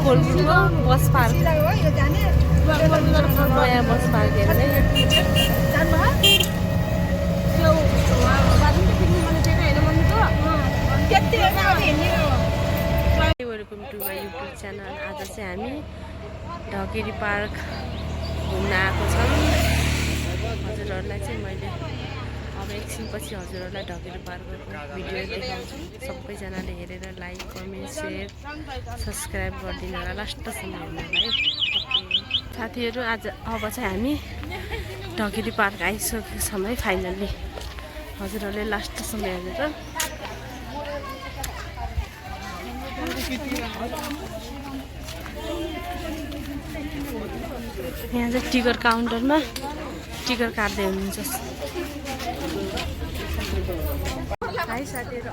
खोलपुरको bus park नयाँ bus park हेर्ने welcome to my YouTube channel. आज चाहिँ हामी ढकेरी पार्क घुम्न आएको छौँ। हजुरहरूलाई चाहिँ मैले अब एकछिनपछि हजुरहरूलाई ढकेरी पार्कको भिडियो देखाउँछु। सबैजनाले हेरेर लाइक कमेन्ट सेयर सब्सक्राइब गरिदिनु होला, लास्टसम्म हेर्नु होला है। साथीहरू आज अब चाहिँ हामी ढकेरी पार्क आइसकेको छौँ है फाइनल्ली। हजुरहरूले लास्टसम्म हेरेर यहाँ चाहिँ टिकट काउन्टरमा टिकट काट्दै हुनुहुन्छ है साथीहरू।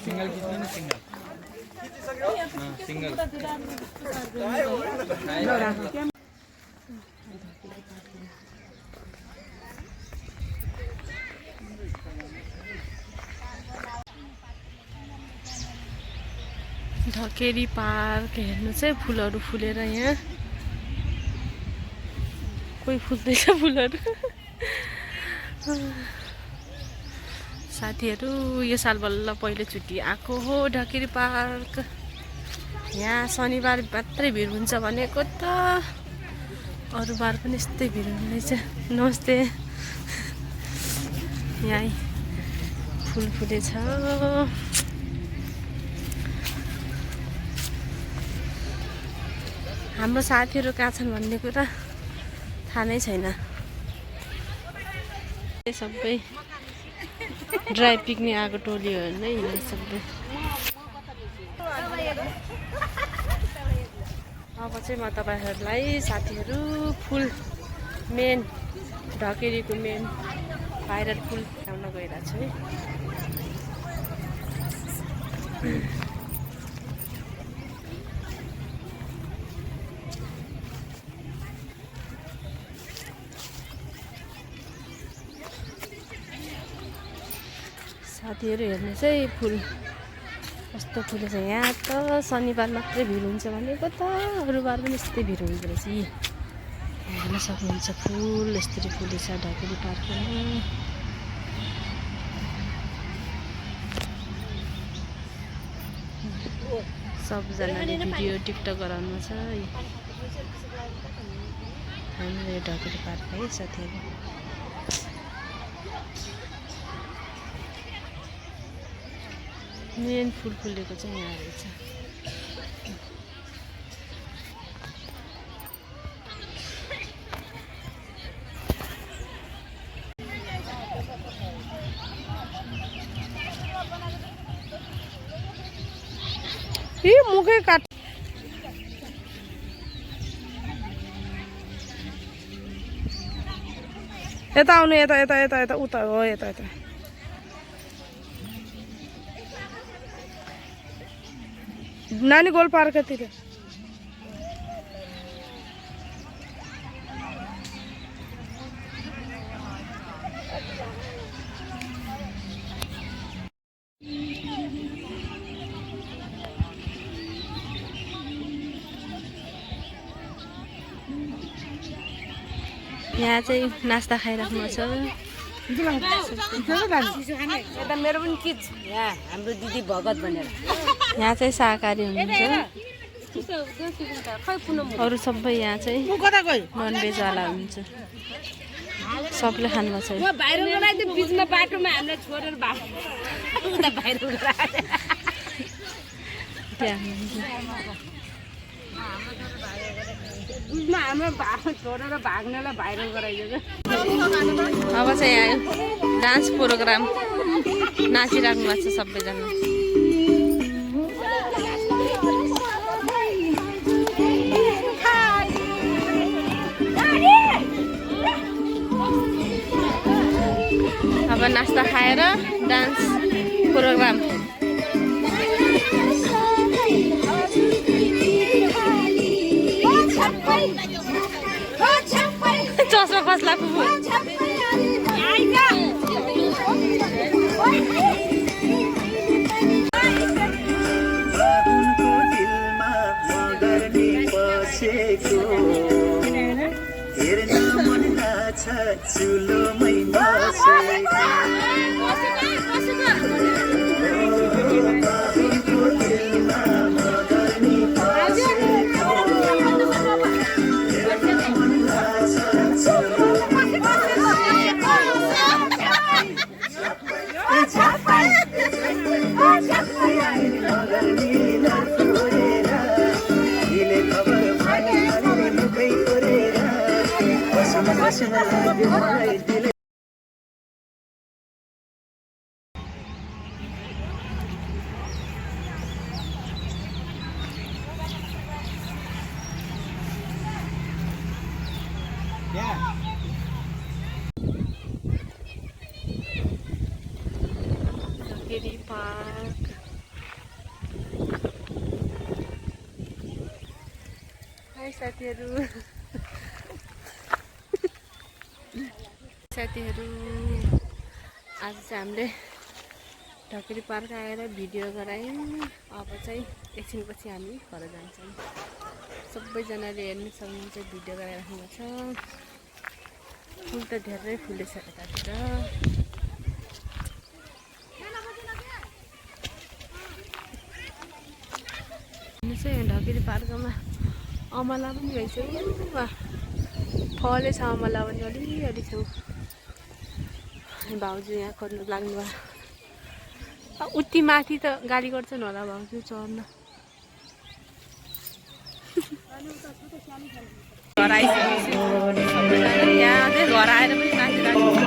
सिंगल कितने ना सिंगल सिंगल ढकेरी पार्क हेर्नु चाहिँ फुलहरू फुलेर यहाँ कोही फुल्दैछ फुलहरू। साथीहरू यो साल बल्ल पहिलोचोटि आएको हो ढकेरी पार्क। यहाँ शनिबार मात्रै भिड हुन्छ भनेको त अरू बार पनि यस्तै भिड हुँदैछ। नमस्ते। यहाँ फुल फुलेछ। हाम्रो साथीहरू कहाँ छन् भन्ने कुरा थाहा नै छैन। सबै ड्राई पिकनिक आएको टोलीहरू नै हिँड्ने सबै। अब चाहिँ म तपाईँहरूलाई साथीहरू फुल मेन ढकेरीको मेन भाइरल फुल देखाउन गइरहेको छु है। साथीहरू हेर्नु चाहिँ फुल कस्तो फुलेछ। यहाँ त शनिबार मात्रै भिड हुन्छ भनेको त अरू बार पनि यस्तै भिड हुँदो रहेछ। हेर्न सक्नुहुन्छ फुल यस्तरी फुलेछ ढकेरी पार्कमा। सबजनाले भिडियो टिकटक गराउनु छ हाम्रो ढकेरी पार्क है साथीहरू। मेन फुल फुलेको चाहिँ यहाँ रहेछ। मुखै काट यता आउनु यता यता यता यता उता हो यता यता। नानी गोल पार्कतिर यहाँ चाहिँ नास्ता खाइराख्नु छ। यता मेरो पनि किच यहाँ हाम्रो दिदी भगत भनेर यहाँ चाहिँ शाकाहारी हुनुहुन्छ। अरू सबै यहाँ चाहिँ ननभेजवाला हुनुहुन्छ। सबले खानुभएको छ। बाहिर गराइदियो बिचमा बाटोमा हामीलाई छोडेर बाहिर हाम्रो छोडेर भाग्नेलाई भाइरल गराइदियो। अब चाहिँ यहाँ डान्स प्रोग्राम नाचिराख्नु भएको छ सबैजना। नास्ता खाएर डान्स प्रोग्राम। चस्मा कसला पुगु चुलोमै बसेको ढोकेरी पार्क। हाई साथीहरू आज चाहिँ हामीले ढोकेरी पार्क आएर भिडियो गरायौँ। अब चाहिँ एकछिनपछि हामी घर जान्छौँ। सबैजनाले हेर्नु सक्नुहुन्छ भिडियो गराइराख्नु छ। फुल त धेरै फुलेछ यतातिर। चाहिँ ढोकेरी पार्कमा अमला पनि रहेछ। फलेछ अमला पनि अलिअलि छ। भाउजू यहाँ खोज्नु लाग्नु भयो। उति माथि त गाडी गर्छन् होला भाउजू चढ्न। घर आइसकेपछि यहाँ अझै घर आएर पनि नाचिरहेको छ।